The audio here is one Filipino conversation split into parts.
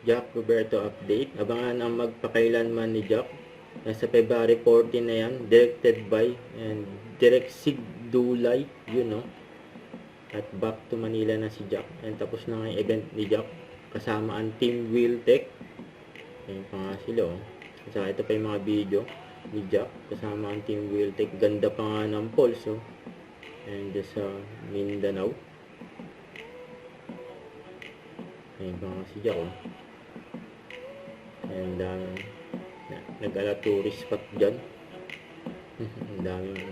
Jack Roberto update. Abangan ang magpakailanman ni Jack. Nasa February 14 na yan. Directed by and Direct Sig Dulay. Yun, no? At back to Manila na si Jack. And tapos na nga yung event ni Jack. Kasama ang Team Wheel Tech. Ayan pa nga sila, oh. Saka ito pa yung mga video ni Jack. Kasama ang Team Wheel Tech. Ganda pa nga ng polls, oh. And sa Mindanao. Ayan pa nga si Jack, oh. And nag-ala tourist spot dyan. Ang daming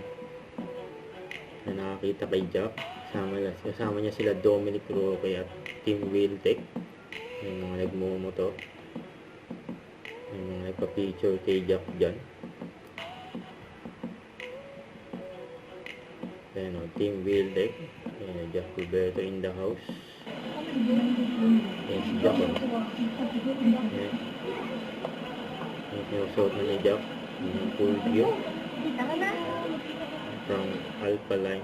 na nakakita kay Jack. Kasama niya sila Dominic Roque at Team Wheel Tech. Yung mga nagmumoto. Yung mga nagpa-picture kay Jack dyan. Ayan, o, Team Wheel Tech. Ayan, Jack Roberto in the house. Ayan si Jack, o. Ayan. Ayan, sinusuot na ni Jack. Yung full view. From Alpha Line.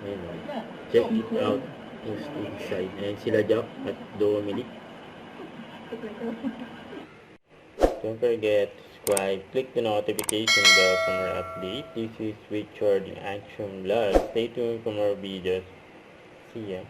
Ayan, o. Check it out inside. Ayan sila Jack at Dominic. Don't forget to subscribe, click the notification bell for more updates. This is Richard in Action Vlog. Stay tuned for more videos. See ya.